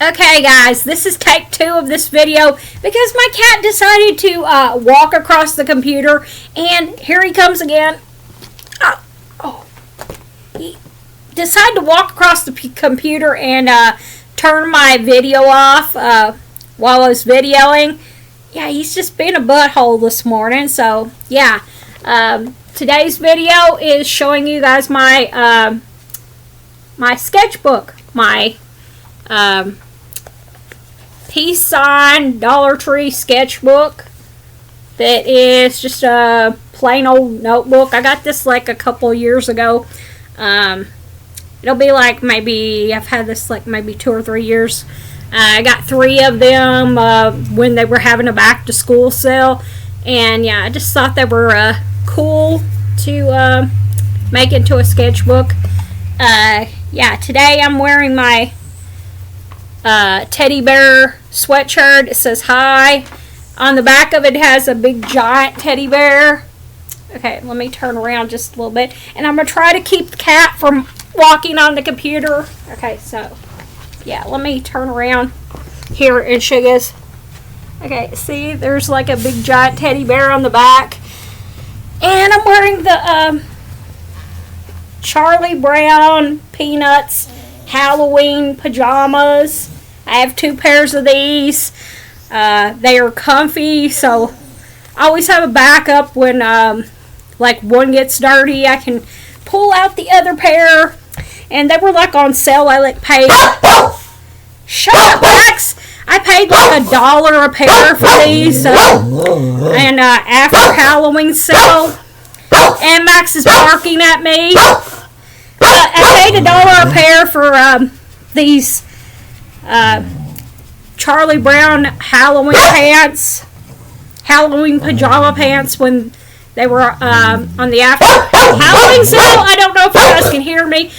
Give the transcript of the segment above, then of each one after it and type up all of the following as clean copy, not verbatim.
Okay guys, this is take 2 of this video because my cat decided to walk across the computer, and here he comes again. He decided to walk across the computer and turn my video off while I was videoing. Yeah, he's just been a butthole this morning, so yeah. Today's video is showing you guys my my sketchbook, my peace sign Dollar Tree sketchbook that is just a plain old notebook. I got this like a couple years ago. It'll be like maybe, I've had this like maybe 2 or 3 years. I got 3 of them when they were having a back to school sale, and yeah, I just thought they were cool to make into a sketchbook. Yeah, today I'm wearing my teddy bear sweatshirt. It says hi. On the back of it has a big giant teddy bear. Okay, let me turn around just a little bit, and I'm gonna try to keep the cat from walking on the computer. Okay, so yeah, let me turn around here and show you guys. Okay, see, there's like a big giant teddy bear on the back, and I'm wearing the Charlie Brown Peanuts Halloween pajamas. I have 2 pairs of these. They are comfy, so I always have a backup when like one gets dirty. I can pull out the other pair, and they were like on sale. I like paid. Shut up, Max! I paid like $1 a pair for these, and after Halloween sale, and Max is barking at me. I paid $1 a pair for these Charlie Brown Halloween pants, Halloween pajama pants, when they were on the after Halloween sale. I don't know if you guys can hear me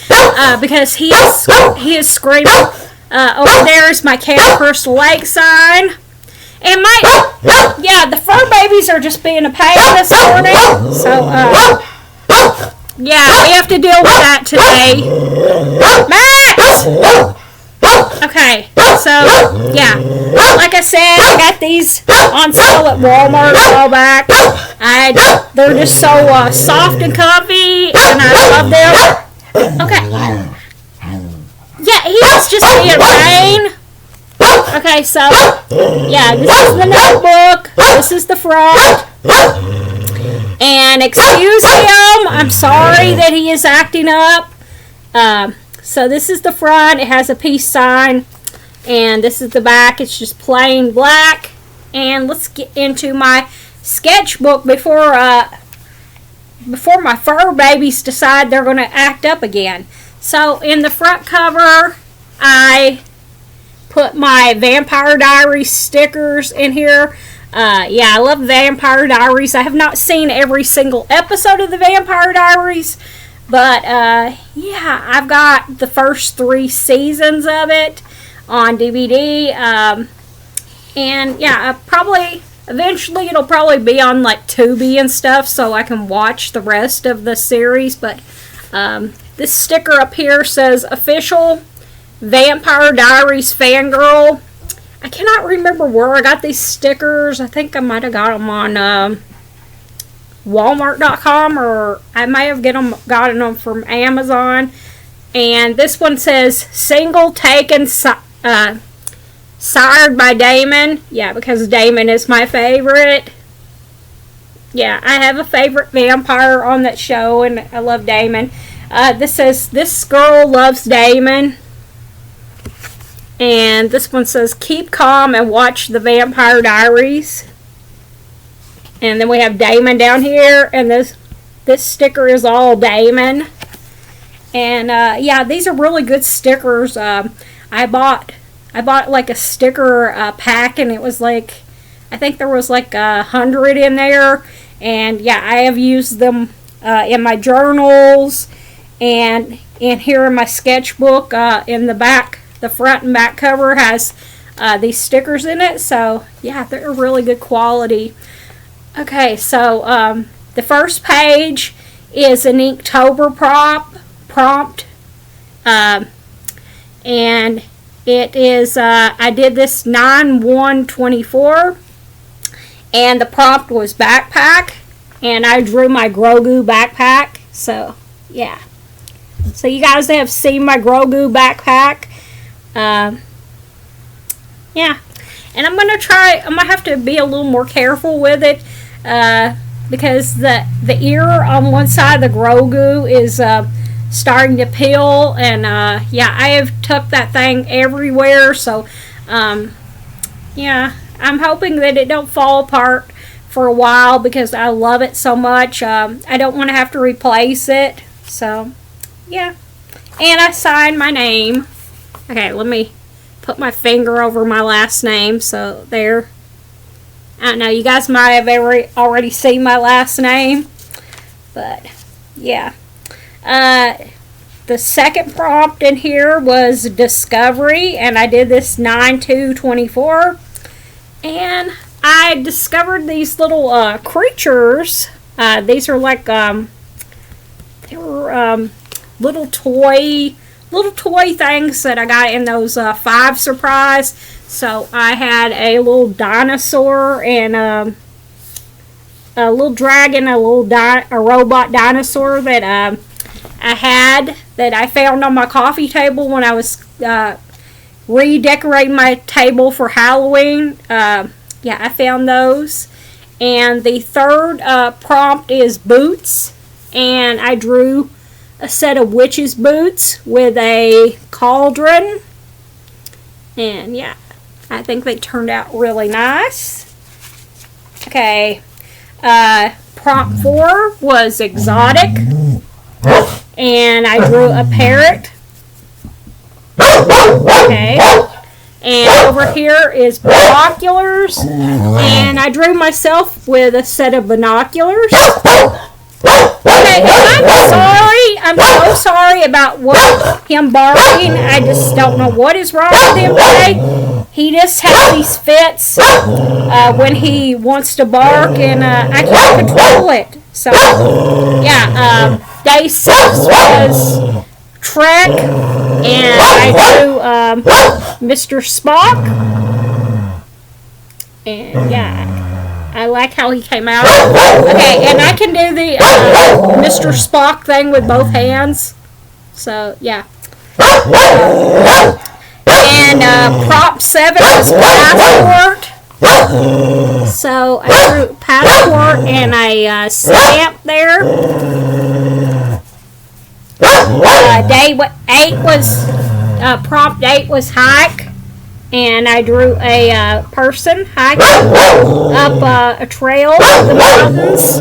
because he is screaming. Over there is my Camp Crystal Lake sign. And the fur babies are just being a pain this morning. So, yeah, we have to deal with that today. Max! Okay, so, yeah. Like I said, I got these on sale at Walmart a while back. They're just so soft and comfy, and I love them. Okay. Yeah, he's just being vain. Okay, so, yeah, this is the notebook. This is the front. And excuse him, I'm sorry that he is acting up. So this is the front. It has a peace sign. And this is the back. It's just plain black. And let's get into my sketchbook before my fur babies decide they're going to act up again. So in the front cover, I put my Vampire Diaries stickers in here. Yeah, I love Vampire Diaries. I have not seen every single episode of the Vampire Diaries, but yeah, I've got the first 3 seasons of it on DVD. And yeah, eventually it'll probably be on like Tubi and stuff, so I can watch the rest of the series. But this sticker up here says official Vampire Diaries fangirl. I cannot remember where I got these stickers. I think I might have got them on Walmart.com, or I may have gotten them from Amazon. And this one says single taken sired by Damon. Yeah, because Damon is my favorite. Yeah, I have a favorite vampire on that show, and I love Damon. This says, this girl loves Damon. And this one says, keep calm and watch the Vampire Diaries. And then we have Damon down here, and this sticker is all Damon. And yeah, these are really good stickers. I bought like a sticker pack, and it was like, I think there was like 100 in there. And yeah, I have used them in my journals, and in here in my sketchbook. In the back, the front and back cover has these stickers in it. So yeah, they're really good quality. Okay, so the first page is an Inktober prompt, and It is, I did this 9/1/24, and the prompt was backpack, and I drew my Grogu backpack. So, yeah. So you guys have seen my Grogu backpack. Yeah. And I'm going to have to be a little more careful with it, because the ear on one side of the Grogu is starting to peel, and yeah, I have took that thing everywhere, so yeah, I'm hoping that it don't fall apart for a while, because I love it so much. I don't want to have to replace it, so yeah. And I signed my name. Okay, let me put my finger over my last name, so there. I don't know, you guys might have already seen my last name, but yeah. The second prompt in here was discovery, and I did this 9/2/24, and I discovered these little creatures. These are like they were little toy things that I got in those 5 surprise. So I had a little dinosaur and a little dragon, a robot dinosaur that I found on my coffee table when I was redecorating my table for Halloween. Yeah, I found those. And the third prompt is boots, and I drew a set of witch's boots with a cauldron, and yeah, I think they turned out really nice. Okay, prompt 4 was exotic, and I drew a parrot. Okay, and over here is binoculars, and I drew myself with a set of binoculars. Okay, I'm so sorry about him barking. I just don't know what is wrong with him today. He just has these fits when he wants to bark, and I can't control it. So, yeah, day 6 was Trek, and I drew Mr. Spock. And, yeah, I like how he came out. Okay, and I can do the Mr. Spock thing with both hands. So, yeah. And prop 7 is passport. So, I drew passport and a stamp there. Day 8 was, prompt 8 was hike. And I drew a person hiking up a trail in the mountains.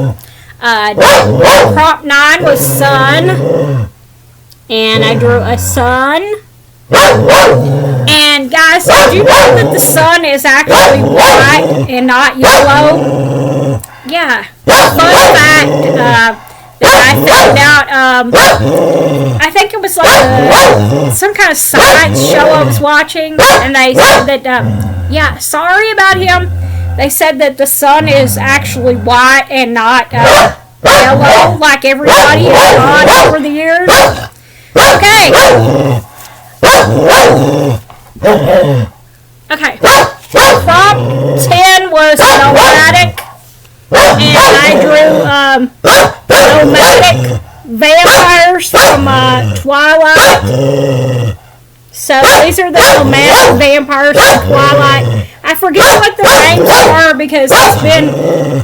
Prompt 9 was sun, and I drew a sun. And guys, did you know that the sun is actually white and not yellow? Yeah, fun fact that I found out. I think it was like some kind of science show I was watching, and they said that, yeah, sorry about him. They said that the sun is actually white and not yellow, like everybody has thought over the years. Okay. Okay. Prop 10 was nomadic, and I drew nomadic vampires from Twilight. So these are the nomadic vampires from Twilight. I forget what their names are, because it's been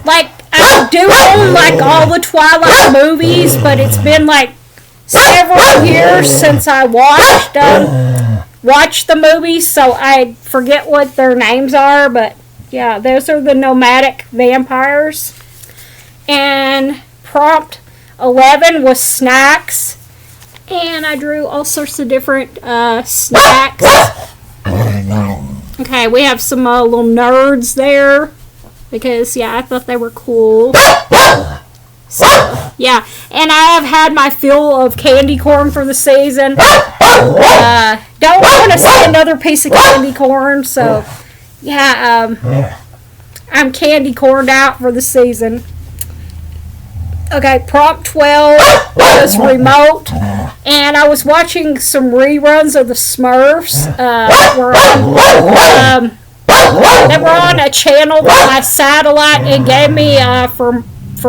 like, I do own like all the Twilight movies, but it's been like several years since I watched the movies, so I forget what their names are. But yeah, those are the nomadic vampires. And prompt 11 was snacks, and I drew all sorts of different snacks. Okay, we have some little nerds there, because yeah, I thought they were cool. So yeah, and I have had my fill of candy corn for the season. Don't want to see another piece of candy corn, so yeah, I'm candy corned out for the season. Okay, prompt 12 was remote, And I was watching some reruns of the Smurfs. They were on a channel that my satellite and gave me for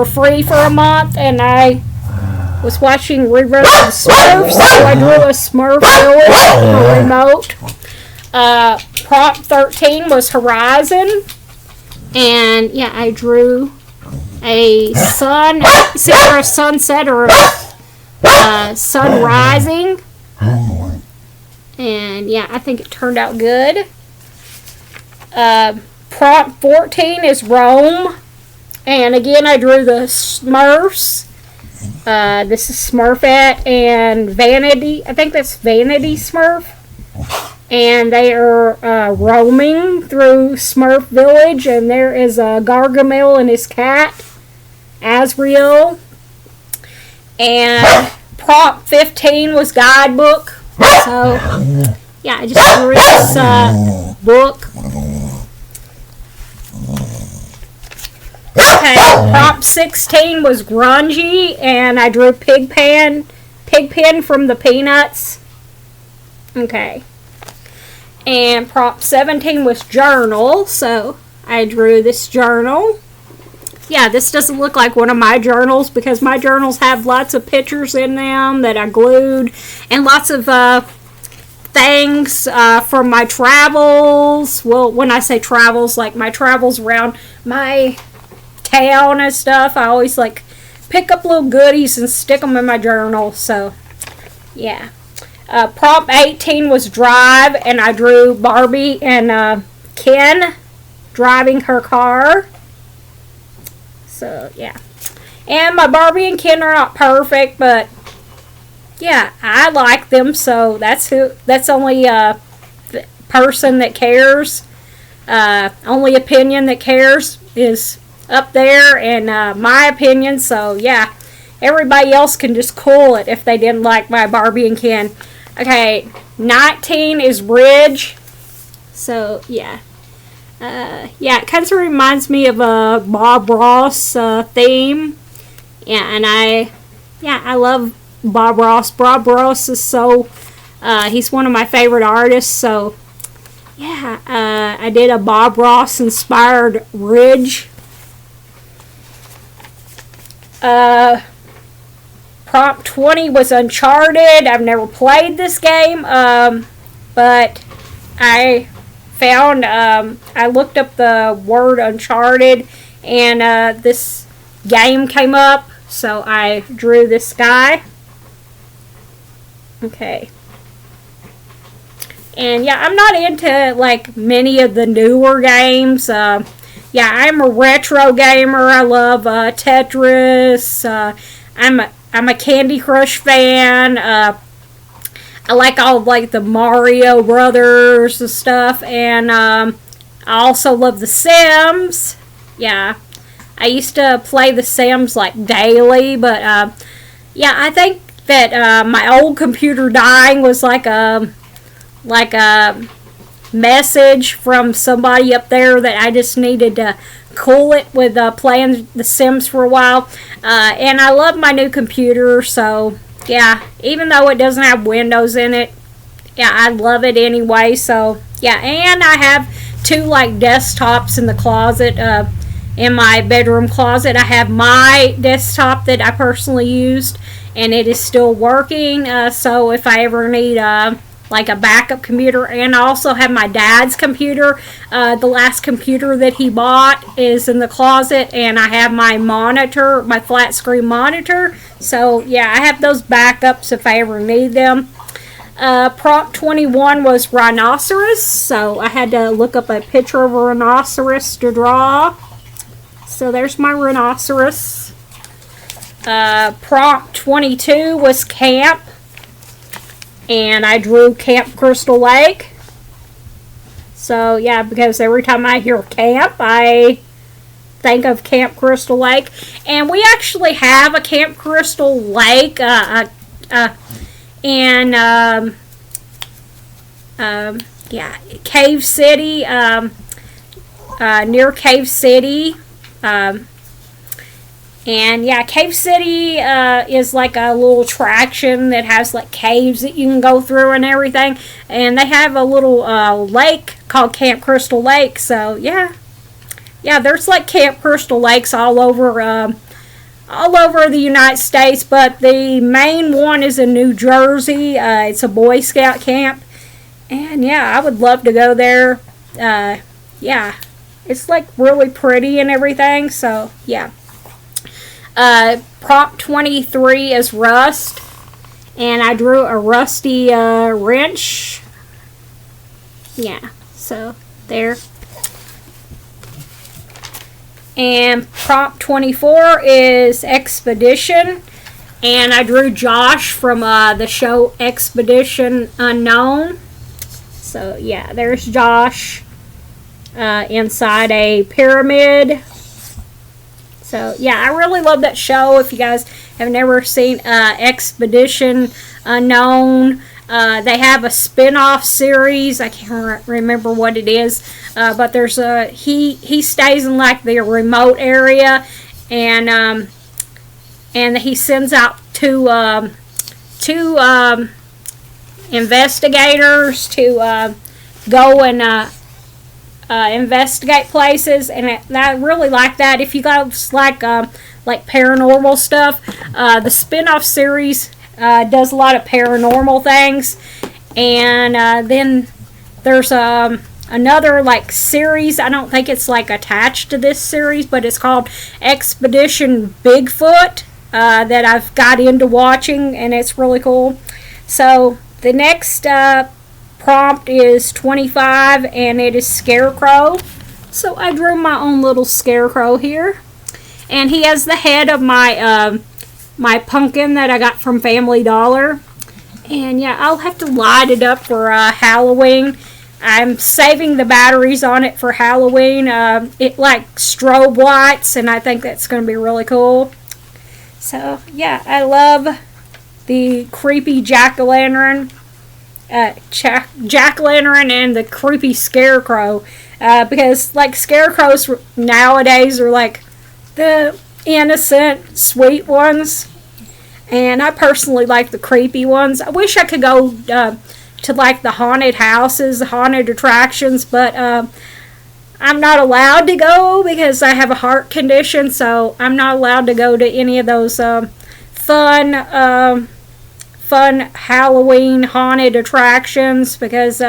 free for a month, and I was watching reruns of the Smurfs, so I drew a Smurf village for remote. Prompt 13 was Horizon, and yeah, I drew a sun, it's either a sunset or a sun rising, and yeah, I think it turned out good. Prompt 14 is Rome, and again I drew the Smurfs. This is Smurfette and Vanity. I think that's Vanity Smurf. And they are roaming through Smurf Village, and there is a Gargamel and his cat, Asriel. And prompt 15 was Guidebook. So, yeah, I just drew this book. Okay, prompt 16 was Grungy, and I drew Pigpen from the Peanuts. Okay. And prompt 17 was Journal, so I drew this journal. Yeah, this doesn't look like one of my journals because my journals have lots of pictures in them that I glued, and lots of things from my travels. Well, when I say travels, like my travels around my town and stuff, I always like pick up little goodies and stick them in my journal. So yeah. Prompt 18 was Drive, and I drew Barbie and Ken driving her car. So yeah, and my Barbie and Ken are not perfect, but yeah, I like them. So that's only person that cares. Only opinion that cares is up there, and my opinion. So yeah, everybody else can just cool it if they didn't like my Barbie and Ken. Okay, 19 is Bridge. So yeah, it kind of reminds me of a Bob Ross theme. Yeah, and I love Bob Ross. Bob Ross is so he's one of my favorite artists. So yeah, I did a Bob Ross inspired Ridge. Prompt 20 was Uncharted. I've never played this game, but I found, I looked up the word Uncharted, and this game came up, so I drew this guy. Okay. And yeah, I'm not into like many of the newer games. Yeah, I'm a retro gamer. I love Tetris. I'm a Candy Crush fan. I like all of, like the Mario Brothers and stuff, and I also love The Sims. Yeah, I used to play The Sims like daily, but yeah, I think that my old computer dying was like a message from somebody up there that I just needed to cool it with playing The Sims for a while. And I love my new computer, so yeah, even though it doesn't have Windows in it, yeah, I love it anyway. So yeah, and I have two like desktops in the closet, in my bedroom closet. I have my desktop that I personally used, and it is still working. So if I ever need like a backup computer, and I also have my dad's computer. The last computer that he bought is in the closet, and I have my monitor, my flat screen monitor. So yeah, I have those backups if I ever need them. Prompt 21 was Rhinoceros, so I had to look up a picture of a rhinoceros to draw. So there's my rhinoceros. Prompt 22 was Camp, and I drew Camp Crystal Lake. So yeah, because every time I hear camp, I think of Camp Crystal Lake. And we actually have a Camp Crystal Lake in yeah, Cave City, near Cave City. And yeah, Cave City is like a little attraction that has like caves that you can go through and everything. And they have a little lake called Camp Crystal Lake. So yeah, there's like Camp Crystal Lakes all over the United States, but the main one is in New Jersey. It's a Boy Scout camp, and yeah, I would love to go there. Yeah, it's like really pretty and everything. So yeah. Prop 23 is rust, and I drew a rusty wrench. Yeah, so there. And prop 24 is expedition, and I drew Josh from the show Expedition Unknown. So yeah, there's Josh inside a pyramid. So yeah, I really love that show. If you guys have never seen Expedition Unknown, they have a spin-off series. I can't remember what it is, but there's a he stays in like the remote area, and he sends out two investigators to go and investigate places, and I really like that. If you guys like paranormal stuff, the spin-off series does a lot of paranormal things, and then there's another like series. I don't think it's like attached to this series, but it's called Expedition Bigfoot that I've got into watching, and it's really cool. So the next prompt is 25, and it is Scarecrow. So I drew my own little Scarecrow here, and he has the head of my my pumpkin that I got from Family Dollar. And yeah, I'll have to light it up for Halloween. I'm saving the batteries on it for Halloween. It like strobe lights, and I think that's going to be really cool. So yeah, I love the creepy jack-o'-lantern. Jack-o'-lantern and the creepy Scarecrow, because like scarecrows nowadays are like the innocent, sweet ones, and I personally like the creepy ones. I wish I could go to like the haunted houses, the haunted attractions, but I'm not allowed to go because I have a heart condition, so I'm not allowed to go to any of those fun Halloween haunted attractions because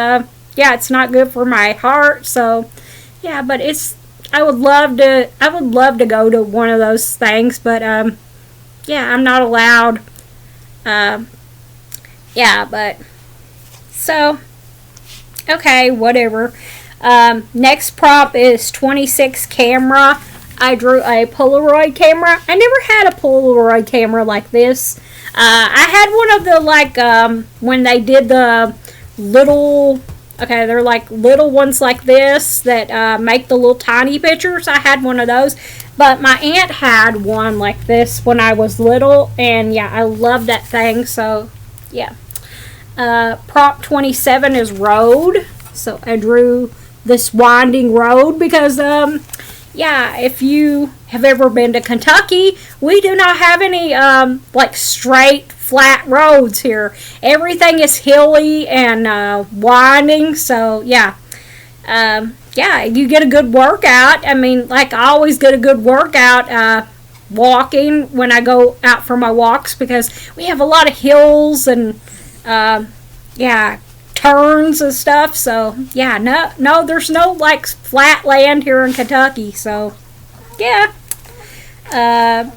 it's not good for my heart. So yeah, but I would love to go to one of those things, but I'm not allowed. But so okay, whatever. Next prop is 26 camera. I drew a Polaroid camera. I never had a Polaroid camera like this. I had one of the when they did the little, they're like little ones like this that make the little tiny pictures. I had one of those, but my aunt had one like this when I was little, and yeah, I love that thing. So yeah. Prop 27 is road. So I drew this winding road because if you have ever been to Kentucky, we do not have any straight flat roads here. Everything is hilly and winding. So yeah, you get a good workout. I mean, like I always get a good workout walking when I go out for my walks because we have a lot of hills and turns and stuff. So yeah, no, there's no like flat land here in Kentucky. So yeah.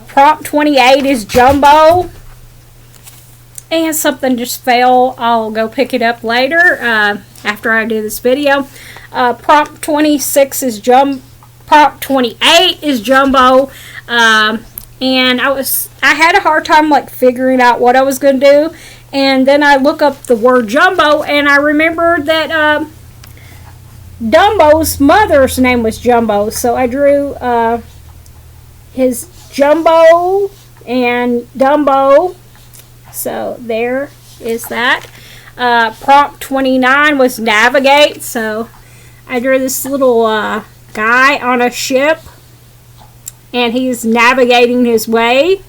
Prop 28 is Jumbo. And something just fell. I'll go pick it up later after I do this video. Prop 26 is Prop 28 is Jumbo. And I had a hard time like figuring out what I was going to do. And then I look up the word Jumbo, and I remembered that Dumbo's mother's name was Jumbo. So I drew his Jumbo and Dumbo. So there is that. Prompt 29 was navigate. So I drew this little guy on a ship. and he's navigating his way.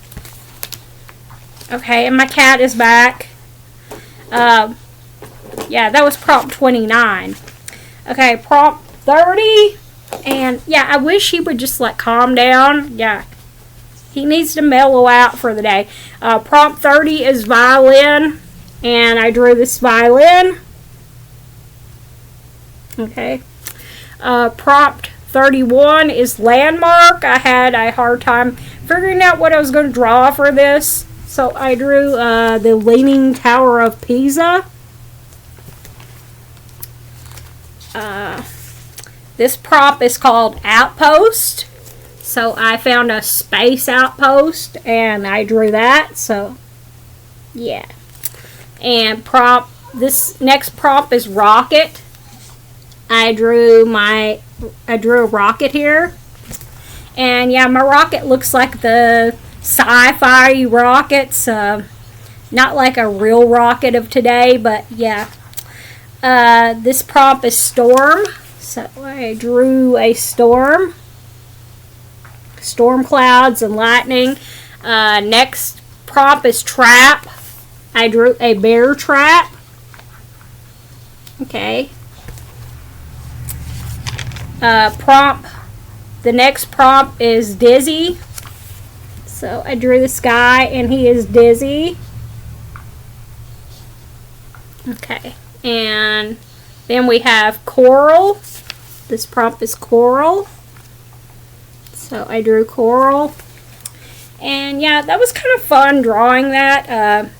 Okay, and my cat is back. Yeah, that was prompt 29. Okay, prompt 30. And yeah, I wish he would just like calm down. Yeah, he needs to mellow out for the day. Prompt 30 is violin. And I drew this violin. Okay. Prompt 31 is landmark. I had a hard time figuring out what I was going to draw for this. So I drew the Leaning Tower of Pisa. This prop is called Outpost. So I found a space outpost and I drew that. So yeah. And this next prop is rocket. I drew a rocket here. And yeah, my rocket looks like the sci-fi rockets. Not like a real rocket of today, but yeah. This prop is storm. So I drew a storm. Storm clouds and lightning. Next prop is trap. I drew a bear trap. Okay. The next prompt is dizzy. So I drew this guy and he is dizzy. Okay. And then we have coral. This prompt is coral. So I drew coral. And yeah, that was kind of fun drawing that.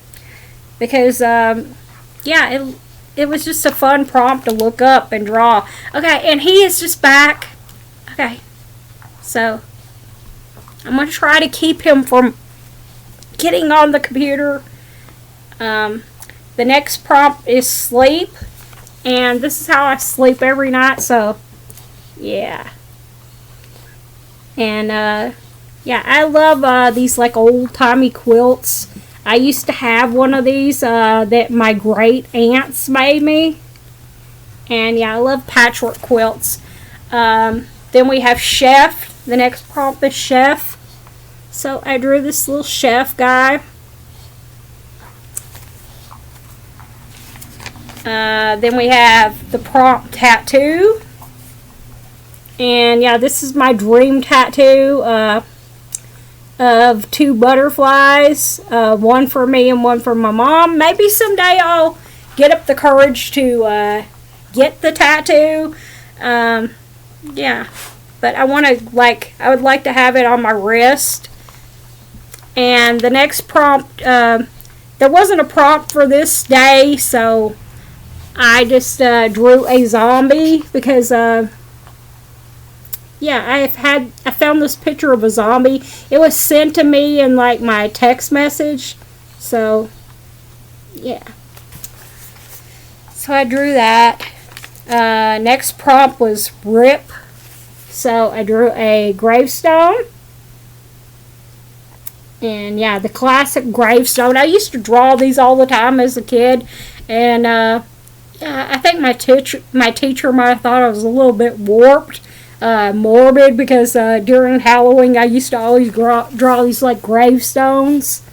Because, yeah, it was just a fun prompt to look up and draw. Okay, and he is just back. Okay, so I'm going to try to keep him from getting on the computer. The next prompt is sleep. And this is how I sleep every night, so yeah. And, yeah, I love these, like, old-timey quilts. I used to have one of these that my great aunts made me. And yeah, I love patchwork quilts. Then we have chef. The next prompt is chef. So I drew this little chef guy. Then we have the prompt tattoo. And yeah, this is my dream tattoo. Of 2 butterflies, one for me and one for my mom. Maybe someday I'll get up the courage to get the tattoo. Yeah, but I would like to have it on my wrist. And the next prompt, there wasn't a prompt for this day, so I just drew a zombie because yeah, I found this picture of a zombie. It was sent to me in like my text message. So, yeah. So I drew that. Next prompt was rip. So I drew a gravestone. And yeah, the classic gravestone. I used to draw these all the time as a kid. And yeah, I think my teacher might have thought I was a little bit warped. Morbid because during Halloween I used to always draw these like gravestones.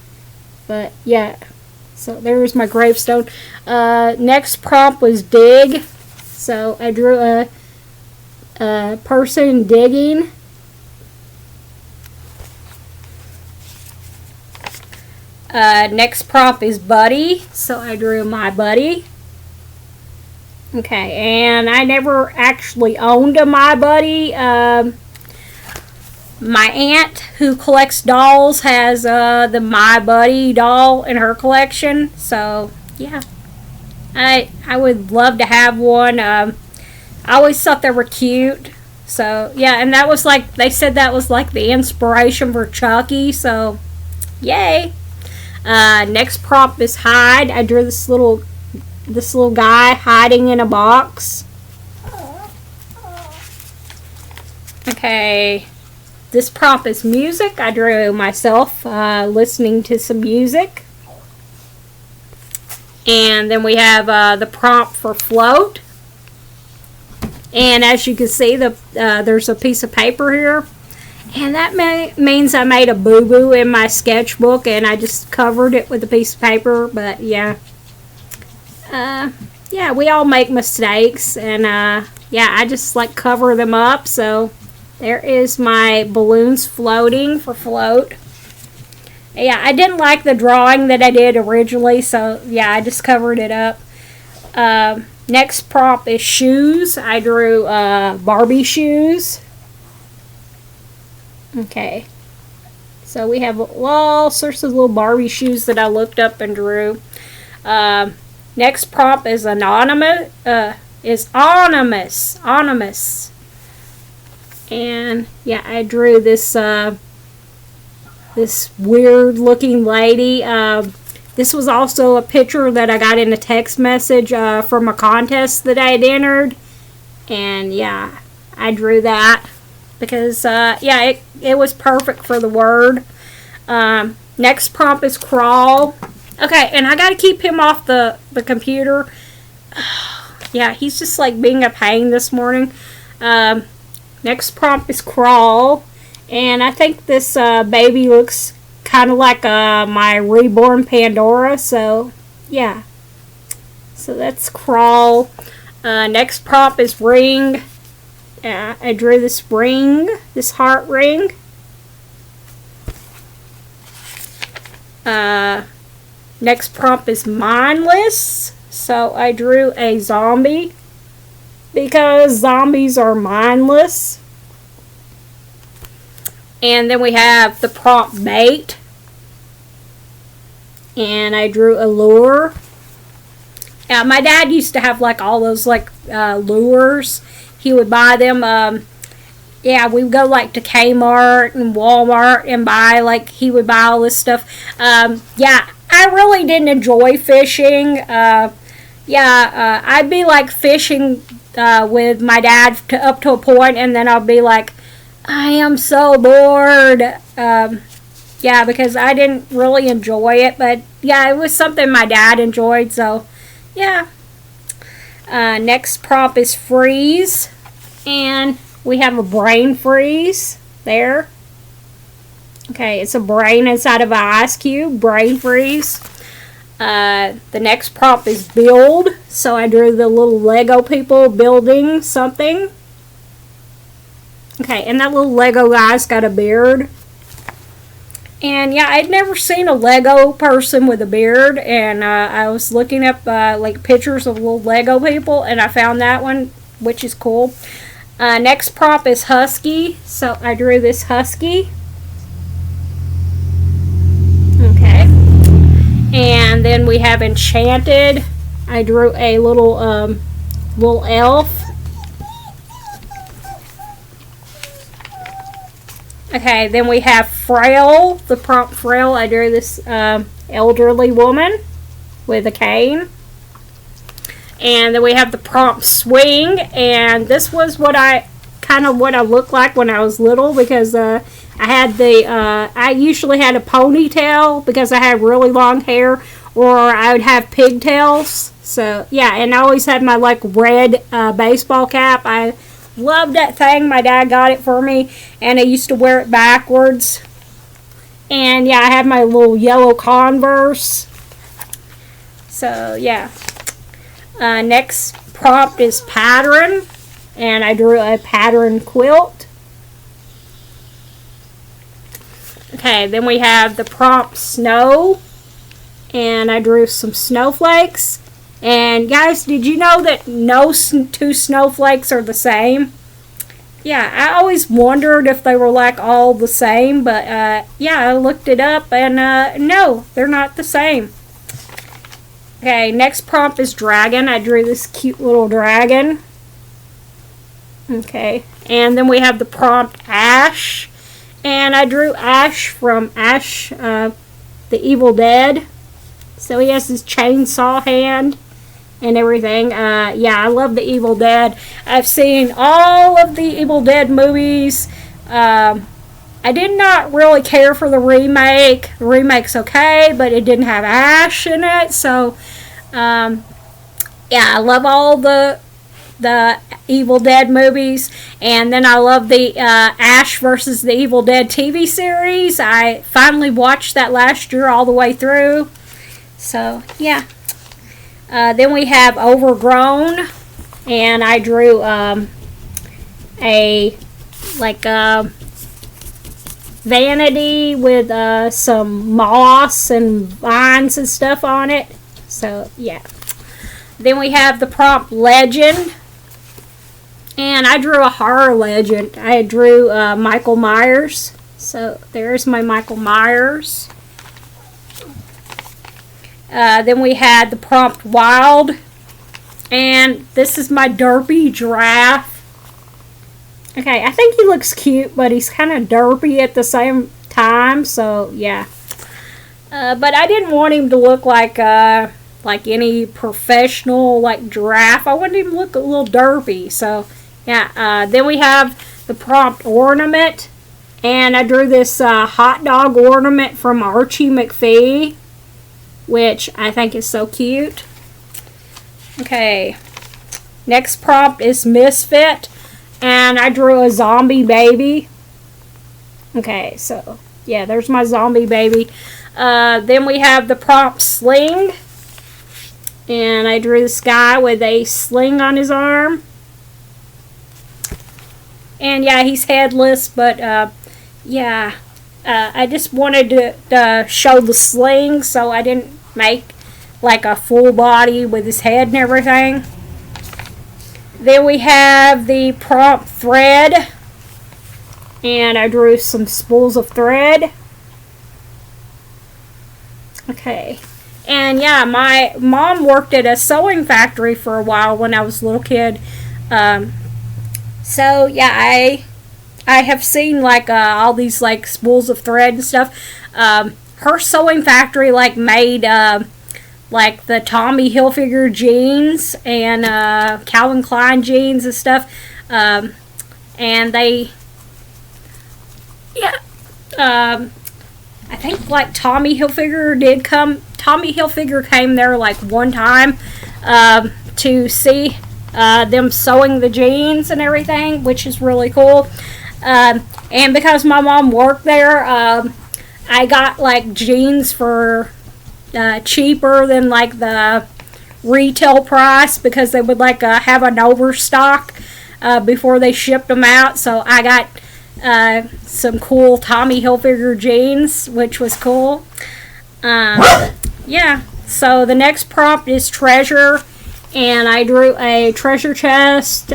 But yeah, so there's my gravestone. Next prompt was dig. So I drew a person digging. Next prompt is buddy. So I drew my buddy. Okay, and I never actually owned a My Buddy. My aunt, who collects dolls, has the My Buddy doll in her collection. So, yeah. I would love to have one. I always thought they were cute. So, yeah, and that was like, they said that was like the inspiration for Chucky. So, yay. Next prompt is hide. I drew this little guy hiding in a box. Okay, this prompt is music. I drew myself listening to some music. And then we have the prompt for float. And as you can see, there's a piece of paper here. And that means I made a boo-boo in my sketchbook, and I just covered it with a piece of paper. But yeah, yeah, we all make mistakes, and yeah, I just like cover them up. So there is my balloons floating for float. Yeah, I didn't like the drawing that I did originally, so yeah, I just covered it up. Next prop is shoes. I drew Barbie shoes. Okay, so we have all sorts of little Barbie shoes that I looked up and drew. Next prop is anonymous. Anonymous. And yeah, I drew this this weird looking lady. This was also a picture that I got in a text message from a contest that I had entered. And yeah, I drew that because yeah, it was perfect for the word. Next prompt is crawl. Okay, and I got to keep him off the computer. Yeah, he's just like being a pain this morning. Next prompt is crawl. And I think this baby looks kind of like my reborn Pandora. So, yeah. So that's crawl. Next prompt is ring. I drew this ring, this heart ring. Next prompt is mindless. So I drew a zombie because zombies are mindless. And then we have the prompt bait. And I drew a lure. My dad used to have like all those like lures. He would buy them. Yeah, we would go like to Kmart and Walmart and buy like he would buy all this stuff. Yeah, I really didn't enjoy fishing. Yeah, I'd be like fishing with my dad up to a point, and then I'd be like, I am so bored. Yeah, because I didn't really enjoy it, but yeah, it was something my dad enjoyed, so yeah. Next prop is freeze, and we have a brain freeze there. Okay, it's a brain inside of an ice cube, brain freeze. The next prop is build, so I drew the little Lego people building something. Okay, and that little Lego guy's got a beard. And yeah, I'd never seen a Lego person with a beard, and I was looking up like pictures of little Lego people, and I found that one, which is cool. Next prop is husky, so I drew this husky. Okay, and then we have enchanted. I drew a little little elf. Okay, then we have frail, the prompt frail. I drew this elderly woman with a cane. And then we have the prompt swing, and this was what I looked like when I was little, because I had I usually had a ponytail because I had really long hair, or I would have pigtails. So yeah, and I always had my like red baseball cap. I loved that thing. My dad got it for me, and I used to wear it backwards. And yeah, I had my little yellow Converse. So yeah. Next prompt is pattern, and I drew a pattern quilt. Okay, then we have the prompt snow, and I drew some snowflakes. And guys, did you know that no two snowflakes are the same? Yeah, I always wondered if they were like all the same, but yeah, I looked it up, and no, they're not the same. Okay, next prompt is dragon. I drew this cute little dragon. Okay, and then we have the prompt Ash, and I drew Ash from Ash, the Evil Dead. So he has his chainsaw hand and everything. Yeah, I love the Evil Dead. I've seen all of the Evil Dead movies. I did not really care for the remake. The remake's okay, but it didn't have Ash in it. So, yeah, I love all the the Evil Dead movies, and then I love the Ash versus the Evil Dead TV series. I finally watched that last year all the way through. So, yeah. Then we have Overgrown, and I drew a vanity with some moss and vines and stuff on it. So, yeah. Then we have the prompt Legend, and I drew a horror legend. I drew Michael Myers. So, there's my Michael Myers. Then we had the prompt Wild, and this is my derpy giraffe. Okay, I think he looks cute, but he's kind of derpy at the same time, so yeah. But I didn't want him to look like any professional giraffe. I wanted him to look a little derpy, so yeah. Then we have the prompt Ornament, and I drew this hot dog ornament from Archie McPhee, which I think is so cute. Okay, next prompt is Misfit, and I drew a zombie baby. Okay, so yeah, there's my zombie baby. Then we have the prompt Sling, and I drew this guy with a sling on his arm. And yeah, he's headless, but yeah, I just wanted to show the sling, so I didn't make a full body with his head and everything. Then we have the prompt Thread, and I drew some spools of thread. Okay, and yeah, my mom worked at a sewing factory for a while when I was a little kid. So yeah, I have seen all these spools of thread and stuff. Her sewing factory made the Tommy Hilfiger jeans and Calvin Klein jeans and stuff. And they, yeah, I think Tommy Hilfiger came there one time to see them sewing the jeans and everything, which is really cool. And because my mom worked there, I got jeans for cheaper than the retail price, because they would have an overstock before they shipped them out. So I got some cool Tommy Hilfiger jeans, which was cool. Yeah, so the next prompt is Treasure, and I drew a treasure chest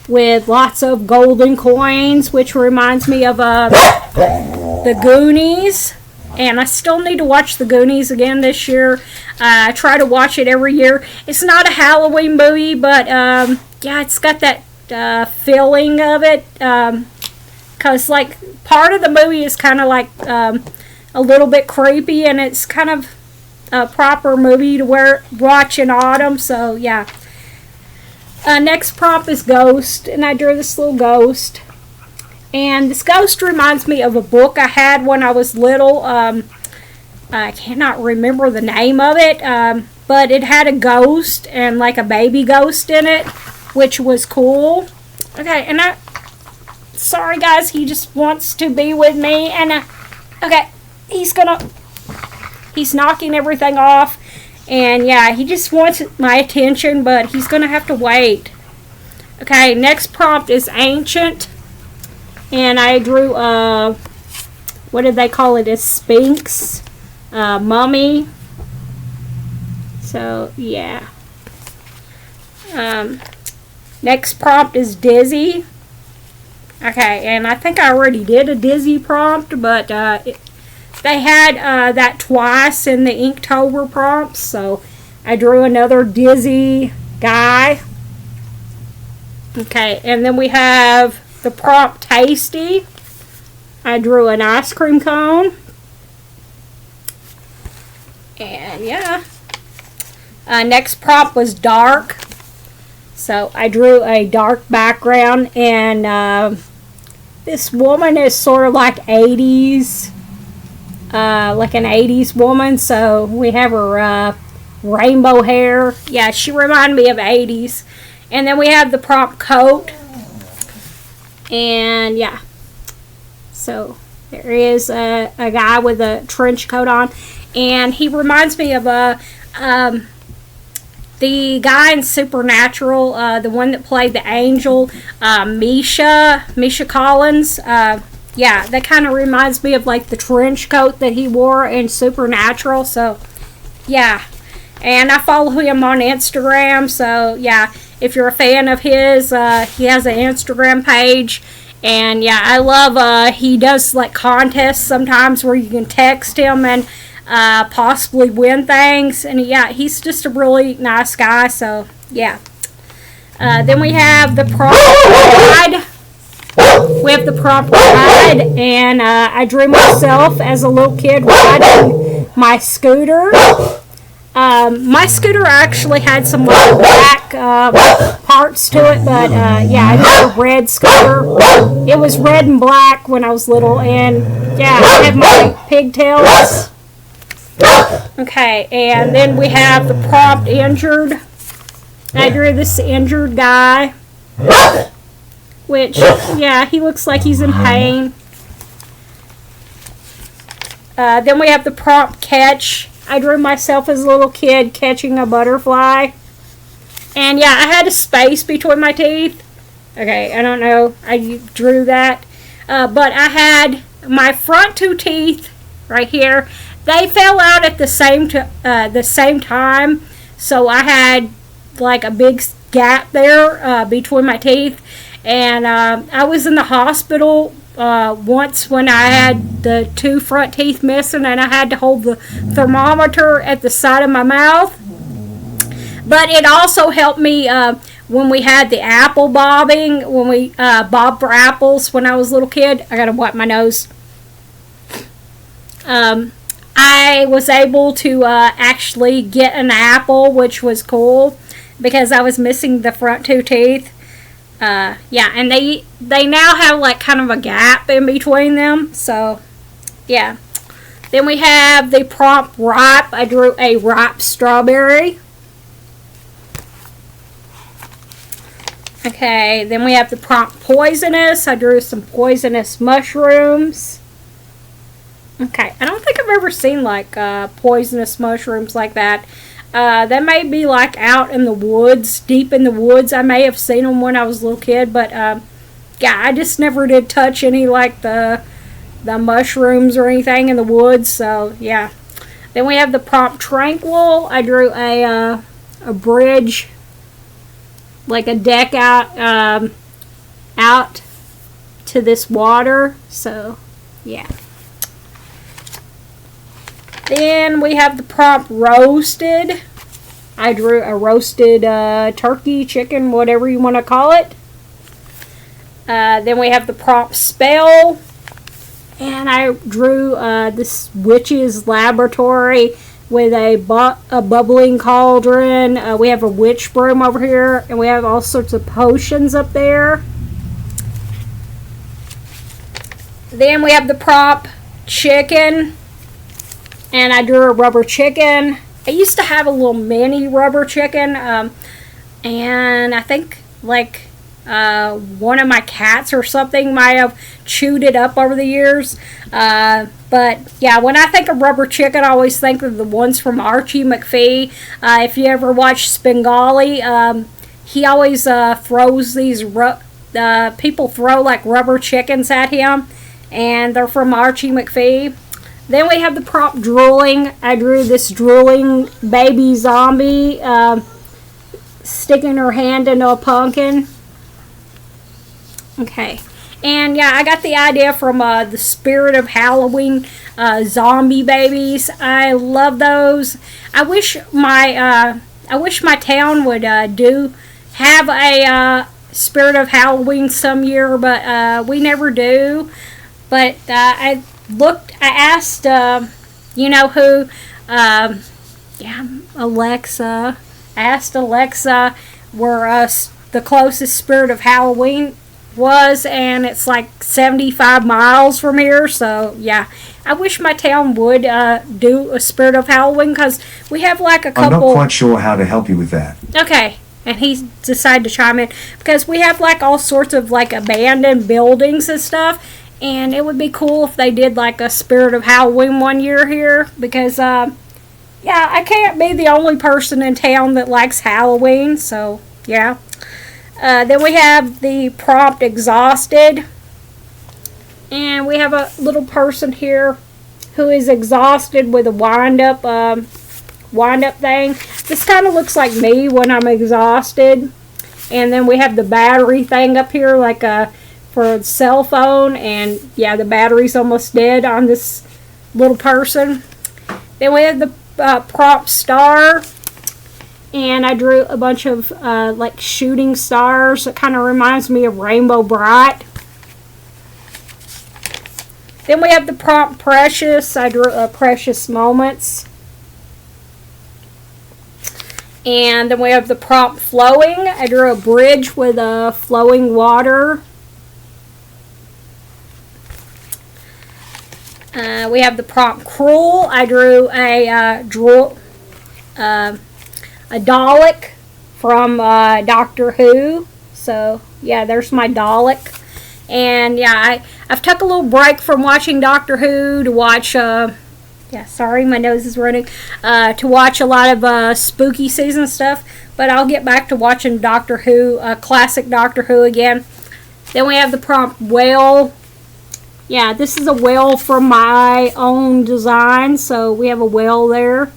with lots of golden coins, which reminds me of the Goonies. And I still need to watch the Goonies again this year. I try to watch it every year. It's not a Halloween movie, but yeah, it's got that feeling of it. Because part of the movie is kind of a little bit creepy, and it's kind of a proper movie to watch in autumn. So yeah. Next prompt is Ghost, and I drew this little ghost. And this ghost reminds me of a book I had when I was little. I cannot remember the name of it, but it had a ghost and a baby ghost in it, which was cool. Okay, and sorry guys, he just wants to be with me, and okay, he's knocking everything off, and yeah, he just wants my attention, but he's gonna have to wait. Okay, next prompt is Ancient. And I drew, what did they call it? A Sphinx, mummy. So, yeah. Next prompt is Dizzy. Okay, and I think I already did a Dizzy prompt, but they had that twice in the Inktober prompts, so I drew another Dizzy guy. Okay, and then we have the prompt Tasty. I drew an ice cream cone. And yeah. Next prompt was Dark. So I drew a dark background, and this woman is sort of 80s. Like an 80s woman. So we have her rainbow hair. Yeah, she reminded me of 80s. And then we have the prompt coat. And yeah. So there is a guy with a trench coat on. And he reminds me of the guy in Supernatural, the one that played the angel, Misha Collins. Yeah, that kind of reminds me of like the trench coat that he wore in Supernatural. So, yeah. And I follow him on Instagram. So, yeah, if you're a fan of his, he has an Instagram page. And, yeah, I love, he does like contests sometimes where you can text him and possibly win things. And, yeah, he's just a really nice guy. So, yeah. Then we have the prompt guide. We have the prompt ride, and I drew myself as a little kid riding my scooter. My scooter actually had some like black parts to it, but yeah, I drew a red scooter. It was red and black when I was little, and yeah, I had my pigtails. Okay, and then we have the prompt injured. I drew this injured guy. Which, yeah, he looks like he's in pain. Then we have the prompt catch. I drew myself as a little kid catching a butterfly. And yeah, I had a space between my teeth. Okay, I don't know. I drew that. But I had my front two teeth right here. They fell out at the same time. So I had like a big gap there between my teeth. And I was in the hospital once when I had the two front teeth missing, and I had to hold the thermometer at the side of my mouth. But it also helped me when we had the apple bobbing, when we bobbed for apples when I was a little kid. I gotta wipe my nose. I was able to actually get an apple, which was cool because I was missing the front two teeth. Yeah, and they now have like kind of a gap in between them. So, yeah. Then we have the prompt ripe. I drew a ripe strawberry. Okay, then we have the prompt poisonous. I drew some poisonous mushrooms. Okay, I don't think I've ever seen like poisonous mushrooms like that. They may be like out in the woods, deep in the woods. I may have seen them when I was a little kid, but yeah, I just never did touch any like the mushrooms or anything in the woods. So yeah. Then we have the prompt tranquil. I drew a bridge, like a deck out to this water. So yeah. Then we have the prompt roasted. I drew a roasted turkey, chicken, whatever you want to call it. Then we have the prompt spell. And I drew this witch's laboratory with a bubbling cauldron. We have a witch broom over here. And we have all sorts of potions up there. Then we have the prompt chicken. And I drew a rubber chicken. I used to have a little mini rubber chicken. And I think like one of my cats or something might have chewed it up over the years. But yeah, when I think of rubber chicken, I always think of the ones from Archie McPhee. If you ever watch Spengali, he always throws these, people throw like rubber chickens at him. And they're from Archie McPhee. Then we have the prompt drooling. I drew this drooling baby zombie sticking her hand into a pumpkin. Okay. And yeah, I got the idea from the Spirit of Halloween zombie babies. I love those. I wish my town would have a Spirit of Halloween some year, but we never do. But I asked, you know who, Alexa. I asked Alexa where the closest Spirit of Halloween was, and it's like 75 miles from here. So, yeah, I wish my town would do a Spirit of Halloween because we have like a couple. I'm not quite sure how to help you with that. Okay. and he decided to chime in because we have like all sorts of like abandoned buildings and stuff, and it would be cool if they did like a Spirit of Halloween one year here because yeah, I can't be the only person in town that likes Halloween, so yeah. Then we have the prompt exhausted, and we have a little person here who is exhausted with a wind up thing. This kind of looks like me when I'm exhausted. And then we have the battery thing up here like for a cell phone, and yeah, the battery's almost dead on this little person. Then we have the prompt star, and I drew a bunch of like shooting stars. It kind of reminds me of Rainbow Bright. Then we have the prompt precious. I drew precious moments. And then we have the prompt flowing. I drew a bridge with flowing water. We have the prompt cruel. I drew a Dalek from Doctor Who. So yeah, there's my Dalek. And yeah, I've took a little break from watching Doctor Who to watch, yeah, sorry, my nose is running, to watch a lot of spooky season stuff, but I'll get back to watching Doctor Who, classic Doctor Who again. Then we have the prompt whale. Yeah, this is a whale from my own design, so we have a whale there.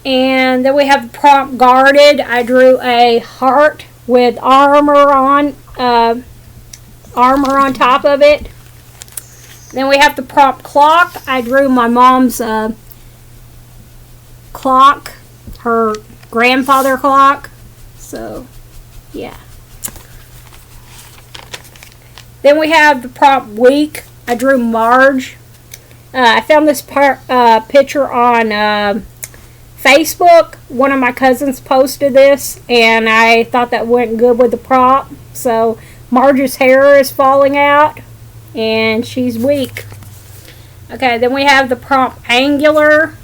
And then we have the prompt guarded. I drew a heart with armor on top of it. Then we have the prompt clock. I drew my mom's clock, her grandfather clock. So, yeah. Then we have the prompt week. I drew Marge. I found this picture on Facebook. One of my cousins posted this, and I thought that went good with the prompt. So Marge's hair is falling out, and she's weak. Okay, then we have the prompt angular.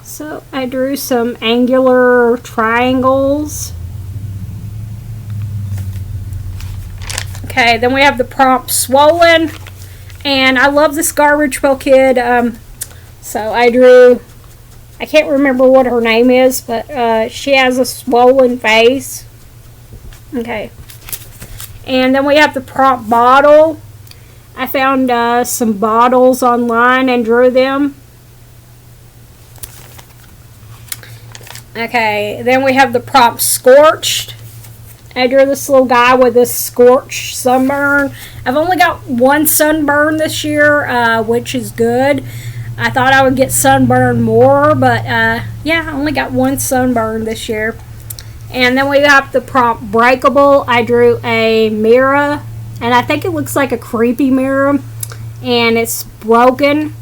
So I drew some angular triangles. Okay, then we have the prompt swollen, and I love this Garbage Pail Kid. So I drew, I can't remember what her name is, but she has a swollen face. Okay. And then we have the prompt bottle. I found some bottles online and drew them. Okay, then we have the prompt scorched. I drew this little guy with this scorched sunburn. I've only got one sunburn this year, which is good. I thought I would get sunburned more, but yeah, I only got one sunburn this year. And then we have the prompt breakable. I drew a mirror, and I think it looks like a creepy mirror, and it's broken.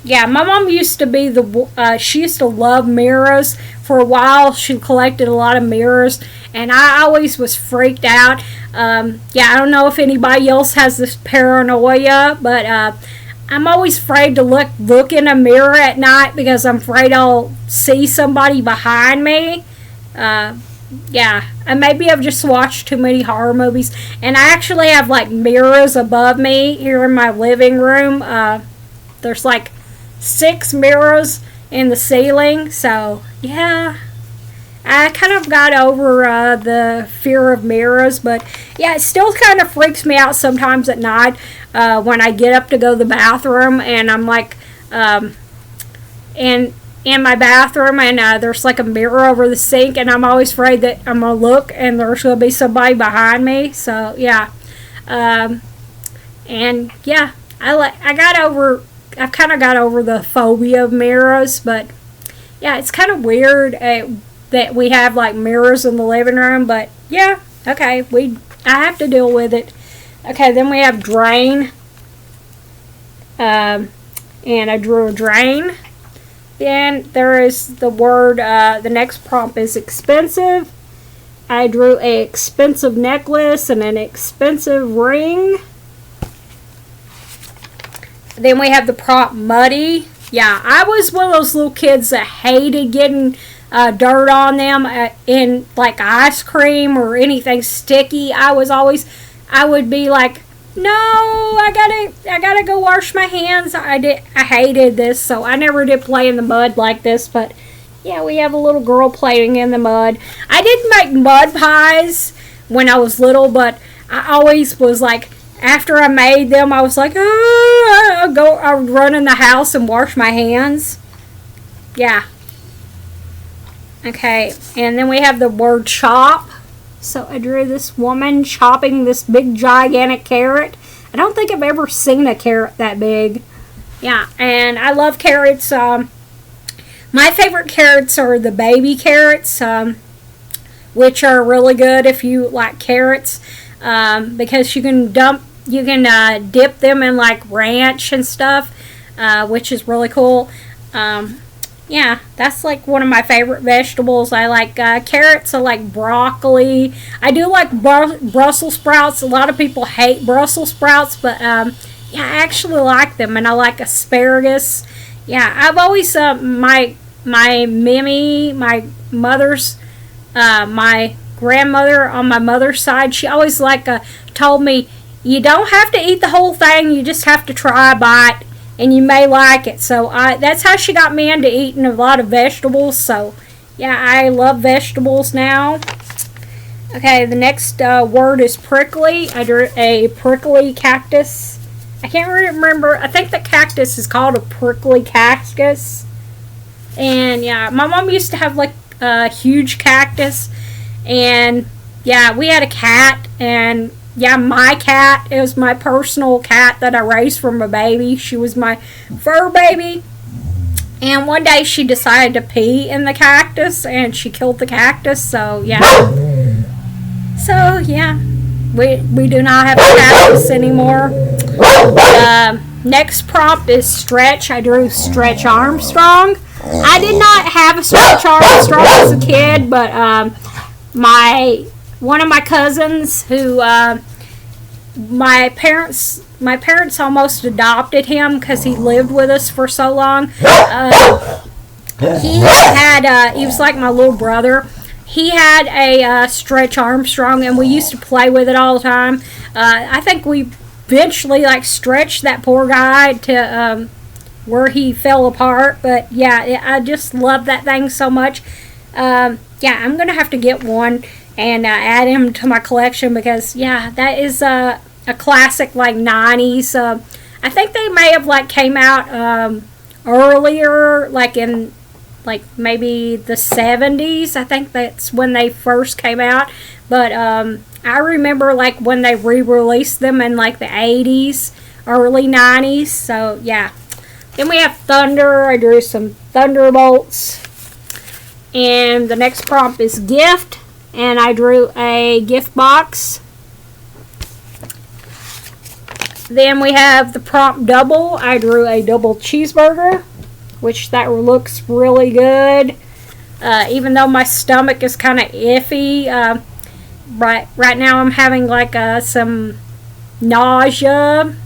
Yeah, my mom used to be she used to love mirrors. For a while, she collected a lot of mirrors, and I always was freaked out. Yeah, I don't know if anybody else has this paranoia, but I'm always afraid to look in a mirror at night because I'm afraid I'll see somebody behind me. Yeah, and maybe I've just watched too many horror movies. And I actually have like mirrors above me here in my living room. There's like 6 mirrors in the ceiling. So yeah, I kind of got over the fear of mirrors, but yeah, it still kind of freaks me out sometimes at night when I get up to go to the bathroom, and I'm like in my bathroom, and there's like a mirror over the sink, and I'm always afraid that I'm gonna look and there's gonna be somebody behind me. So yeah, and yeah, I've kind of got over the phobia of mirrors, but yeah, it's kind of weird that we have like mirrors in the living room, but yeah, okay, I have to deal with it. Okay, then we have drain, and I drew a drain. Then there is the word, the next prompt is expensive. I drew a expensive necklace and an expensive ring. Then we have the prompt muddy. Yeah, I was one of those little kids that hated getting dirt on them in like ice cream or anything sticky. I would be like, no, I gotta go wash my hands. I hated this, so I never did play in the mud like this. But yeah, we have a little girl playing in the mud. I did make mud pies when I was little, but I always was like, after I made them, I was like, oh, I would run in the house and wash my hands. Yeah. Okay, and then we have the word chop. So I drew this woman chopping this big gigantic carrot. I don't think I've ever seen a carrot that big. Yeah, and I love carrots. My favorite carrots are the baby carrots, which are really good if you like carrots, because you can dip them in like ranch and stuff, which is really cool. Yeah, that's like one of my favorite vegetables. I like carrots. I like broccoli. I do like Brussels sprouts. A lot of people hate Brussels sprouts, but yeah, I actually like them. And I like asparagus. Yeah, I've always my Mimi, my mother's my grandmother on my mother's side. She always told me, you don't have to eat the whole thing. You just have to try a bite, and you may like it. So that's how she got me into eating a lot of vegetables. So yeah, I love vegetables now. Okay, the next word is prickly. I drew a prickly cactus. I can't remember. I think the cactus is called a prickly cactus. And yeah, my mom used to have like a huge cactus. And yeah, we had a cat. And yeah, my cat, it was my personal cat that I raised from a baby. She was my fur baby. And one day she decided to pee in the cactus and she killed the cactus. So yeah. So yeah, we do not have a cactus anymore. Next prompt is Stretch. I drew Stretch Armstrong. I did not have a Stretch Armstrong as a kid, but one of my cousins who my parents almost adopted him because he lived with us for so long. He was like my little brother. He had a Stretch Armstrong, and we used to play with it all the time. I think we eventually stretched that poor guy to where he fell apart. But yeah, I just love that thing so much. Yeah, I'm gonna have to get one and add him to my collection because yeah, that is a classic 90s. I think they may have came out earlier, in maybe the 70s. I think that's when they first came out. But I remember when they re-released them in the 80s, early 90s. So yeah. Then we have Thunder. I drew some Thunderbolts. And the next prompt is Gift. And I drew a gift box. Then we have the prompt Double. I drew a double cheeseburger, which that looks really good. Even though my stomach is kind of iffy. Right now I'm having some nausea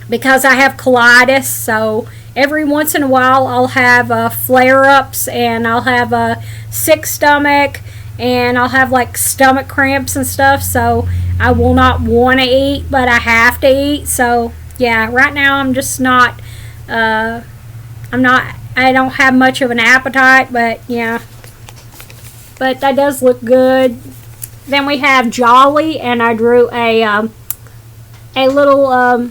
because I have colitis. So every once in a while I'll have flare-ups and I'll have a sick stomach and I'll have stomach cramps and stuff. So I will not want to eat, but I have to eat. So yeah, right now I'm just not. I don't have much of an appetite, but yeah. But that does look good. Then we have Jolly, and I drew a little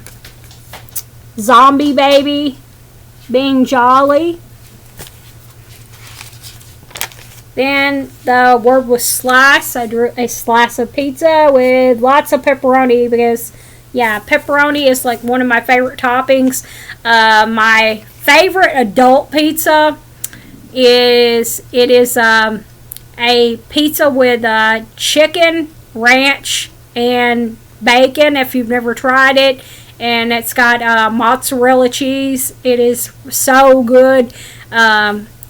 zombie baby being jolly. Then the word was slice. I drew a slice of pizza with lots of pepperoni because, yeah, pepperoni is one of my favorite toppings. My favorite adult pizza is a pizza with chicken, ranch, and bacon. If you've never tried it, and it's got mozzarella cheese. It is so good.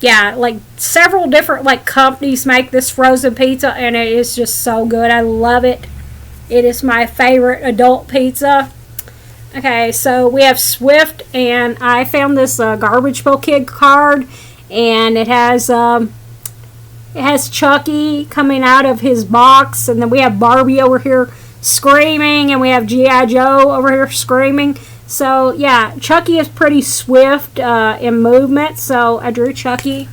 Yeah, several different companies make this frozen pizza, and it is just so good. I love it. It is my favorite adult pizza. Okay, so we have Swift, and I found this Garbage Pail Kid card, and it has Chucky coming out of his box, and then we have Barbie over here screaming, and we have G.I. Joe over here screaming. So, yeah, Chucky is pretty swift in movement, so I drew Chucky.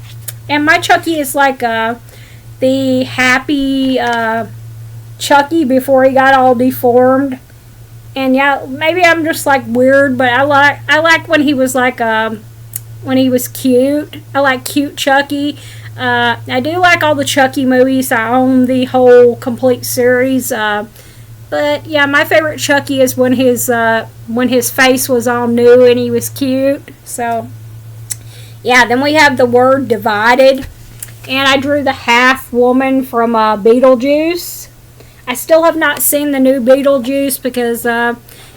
And my Chucky is like the happy Chucky before he got all deformed. And yeah, maybe I'm just like weird, but I like when he was like when he was cute. I like cute Chucky. I do like all the Chucky movies. I own the whole complete series. But yeah, my favorite Chucky is when his face was all new and he was cute. So yeah, then we have the word divided, and I drew the half woman from Beetlejuice. I still have not seen the new Beetlejuice because yeah,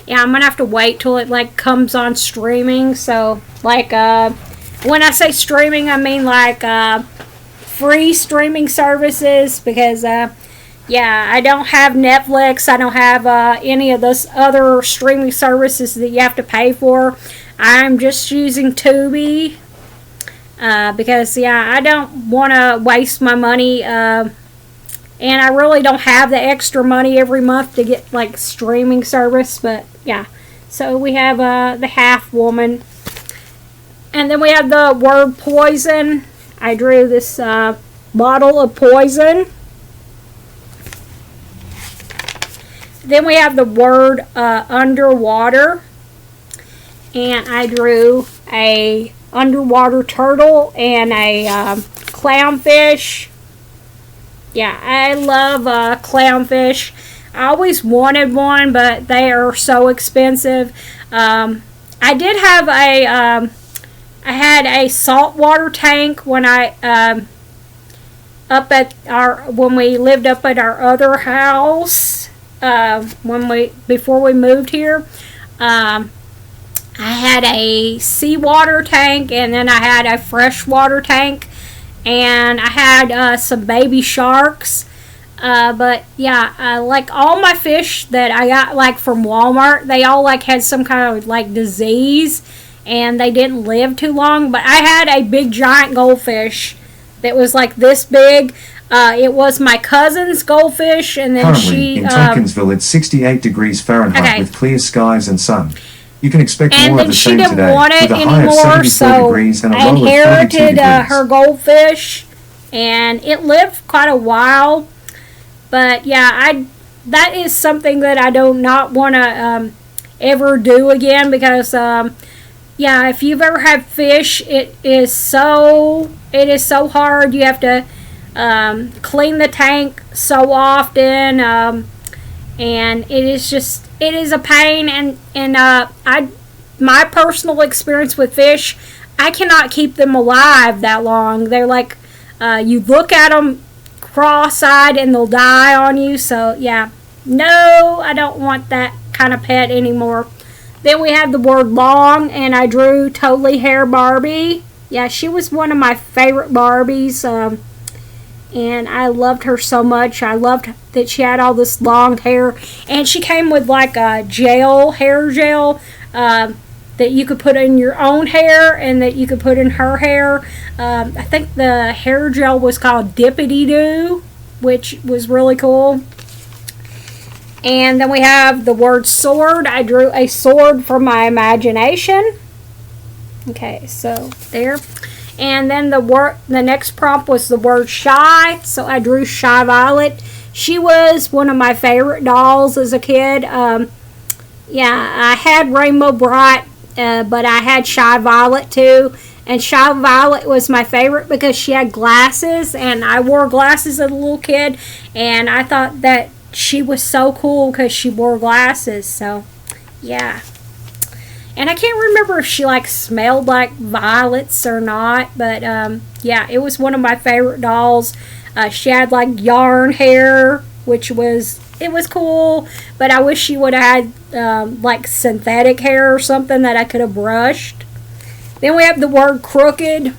I'm gonna have to wait till it like comes on streaming. So like when I say streaming, I mean like free streaming services, because yeah, I don't have Netflix. I don't have any of those other streaming services that you have to pay for. I'm just using Tubi because yeah, I don't want to waste my money. And I really don't have the extra money every month to get like streaming service. But yeah, so we have the half woman, and then we have the word poison. I drew this bottle of poison. Then we have the word underwater, and I drew a underwater turtle and a clownfish. Yeah, I love clownfish. I always wanted one, but they are so expensive. I did have I had a saltwater tank when when we lived up at our other house. Before we moved here, I had a seawater tank, and then I had a freshwater tank, and I had some baby sharks. But yeah, like all my fish that I got like from Walmart, they all like had some kind of like disease, and they didn't live too long. But I had a big giant goldfish that was like this big. It was my cousin's goldfish, and then Currently, in Tompkinsville, it's 68 degrees Fahrenheit with clear skies and sun. You can expect more of the same today, with a high of 74 degrees and a low of 32 degrees. I inherited her goldfish, and it lived quite a while. But yeah, that is something that I do not want to ever do again, because yeah, if you've ever had fish, it is so hard. You have to clean the tank so often, and it is a pain. And my personal experience with fish, I cannot keep them alive that long. They're like you look at them cross-eyed and they'll die on you. So yeah, no, I don't want that kind of pet anymore. Then we have the word long, and I drew Totally Hair Barbie. Yeah, she was one of my favorite Barbies. And I loved her so much. I loved that she had all this long hair, and she came with like a hair gel that you could put in your own hair and that you could put in her hair. I think the hair gel was called Dippity Doo, which was really cool. And then we have the word sword. I drew a sword from my imagination. Okay, so there. And then the next prompt was the word shy, so I drew Shy Violet. She was one of my favorite dolls as a kid. Yeah, I had Rainbow Bright, but I had Shy Violet too. And Shy Violet was my favorite because she had glasses, and I wore glasses as a little kid, and I thought that she was so cool because she wore glasses. So yeah. And I can't remember if she like smelled like violets or not, but yeah, it was one of my favorite dolls. She had like yarn hair, which was cool, but I wish she would have had like synthetic hair or something that I could have brushed. Then we have the word crooked,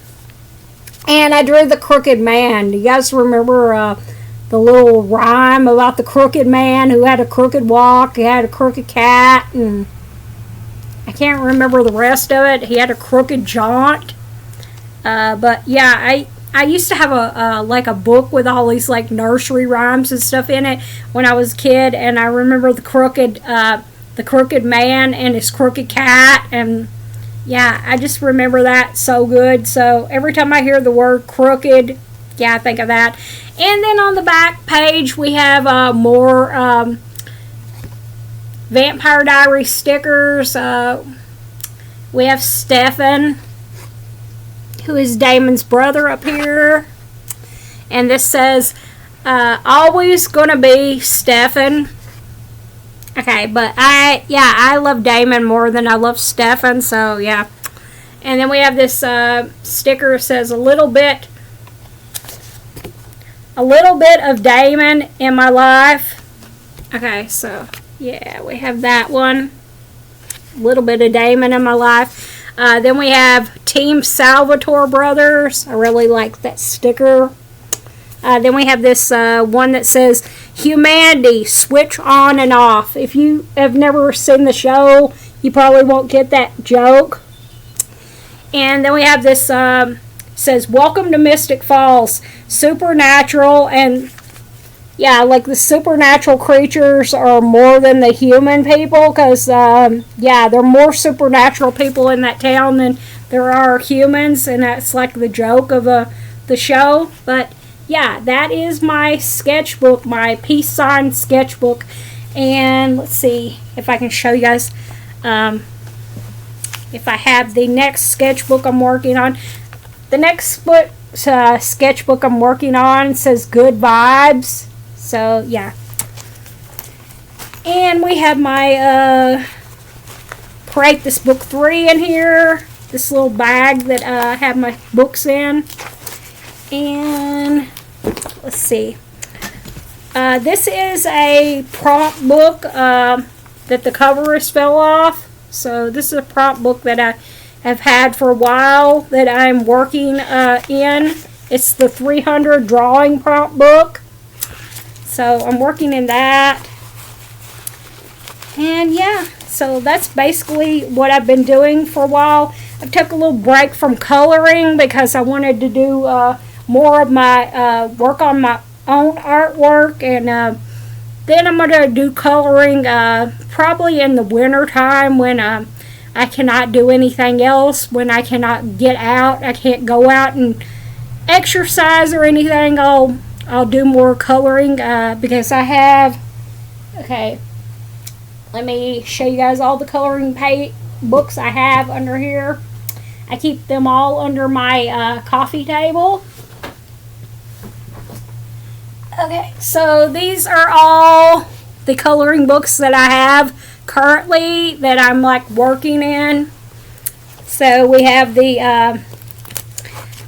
and I drew the crooked man. Do you guys remember the little rhyme about the crooked man who had a crooked walk, he had a crooked cat, and I can't remember the rest of it. He had a crooked jaunt. But yeah, I used to have a book with all these like nursery rhymes and stuff in it when I was a kid, and I remember the crooked man and his crooked cat, and yeah, I just remember that so good. So every time I hear the word crooked, yeah, I think of that. And then on the back page we have more Vampire Diary stickers. We have Stefan, who is Damon's brother, up here. And this says, always gonna be Stefan. Okay, but I love Damon more than I love Stefan, so yeah. And then we have this sticker that says a little bit of Damon in my life. Okay, so yeah, we have that one. A little bit of Damon in my life. Then we have Team Salvatore Brothers. I really like that sticker. Then we have this one that says, Humanity, switch on and off. If you have never seen the show, you probably won't get that joke. And then we have this, says, Welcome to Mystic Falls, supernatural, and yeah, like the supernatural creatures are more than the human people, because, yeah, there are more supernatural people in that town than there are humans, and that's like the joke of the show. But yeah, that is my sketchbook, my peace sign sketchbook. And let's see if I can show you guys if I have the next sketchbook I'm working on. The next sketchbook I'm working on says Good Vibes. So yeah. And we have my Create This Book 3 in here. This little bag that I have my books in. And let's see. This is a prompt book that the cover is fell off. So this is a prompt book that I have had for a while that I'm working in. It's the 300 drawing prompt book. So I'm working in that. And yeah, so that's basically what I've been doing for a while. I took a little break from coloring because I wanted to do more of my work on my own artwork, and then I'm going to do coloring probably in the winter time when I cannot do anything else, when I cannot get out. I can't go out and exercise or anything. I'll do more coloring because I have, okay, let me show you guys all the coloring books I have under here. I keep them all under my coffee table. Okay, so these are all the coloring books that I have currently that I'm like working in. So we have the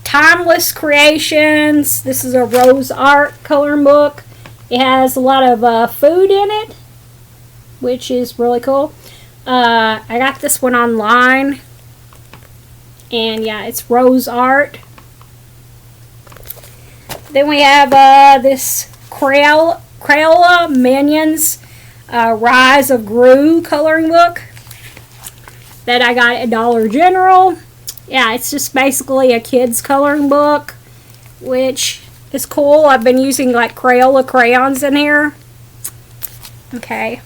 Timeless Creations. This is a Rose Art coloring book. It has a lot of food in it, which is really cool. I got this one online, and yeah, it's Rose Art. Then we have this Crayola Minions Rise of Gru coloring book that I got at Dollar General. Yeah, it's just basically a kid's coloring book, which is cool. I've been using like Crayola crayons in here. Okay.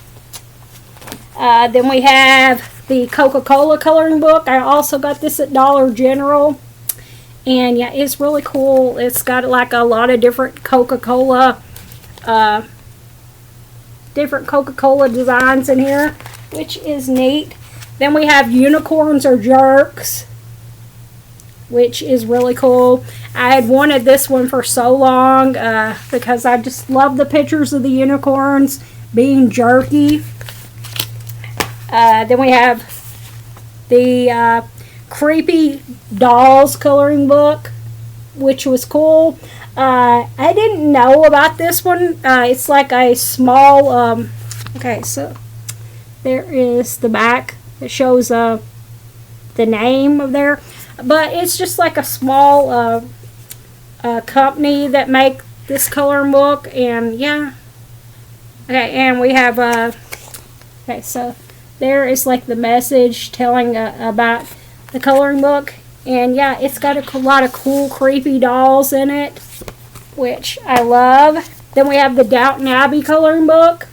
Then we have the Coca-Cola coloring book. I also got this at Dollar General. And yeah, it's really cool. It's got like a lot of different Coca-Cola designs in here, which is neat. Then we have Unicorns Are Jerks, which is really cool. I had wanted this one for so long because I just love the pictures of the unicorns being jerky. Then we have the Creepy Dolls coloring book, which was cool. I didn't know about this one. It's like a small, okay, so there is the back. It shows the name of there. But it's just like a small company that make this coloring book, and yeah. Okay, and we have, okay, so there is like the message telling about the coloring book. And yeah, it's got a lot of cool, creepy dolls in it, which I love. Then we have the Downton Abbey coloring book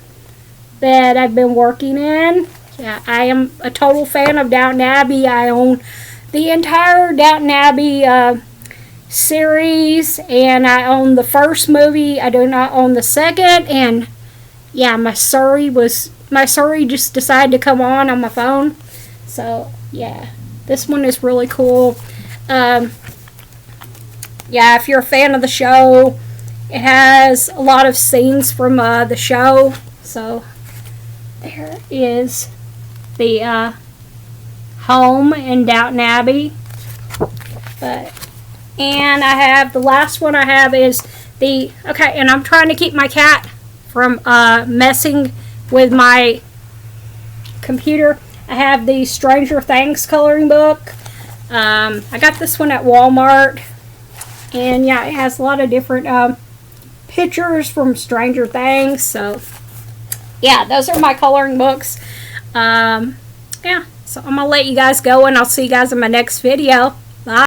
that I've been working in. Yeah, I am a total fan of Downton Abbey. I own the entire Downton Abbey series, and I own the first movie. I do not own the second, and yeah, my Surrey just decided to come on my phone. So yeah, this one is really cool. Yeah, if you're a fan of the show, it has a lot of scenes from the show. So there is the home in Downton Abbey. And I have the last one I have is and I'm trying to keep my cat from messing with my computer. I have the Stranger Things coloring book. I got this one at Walmart, and yeah, it has a lot of different pictures from Stranger Things. So yeah, those are my coloring books. Yeah, so I'm gonna let you guys go, and I'll see you guys in my next video.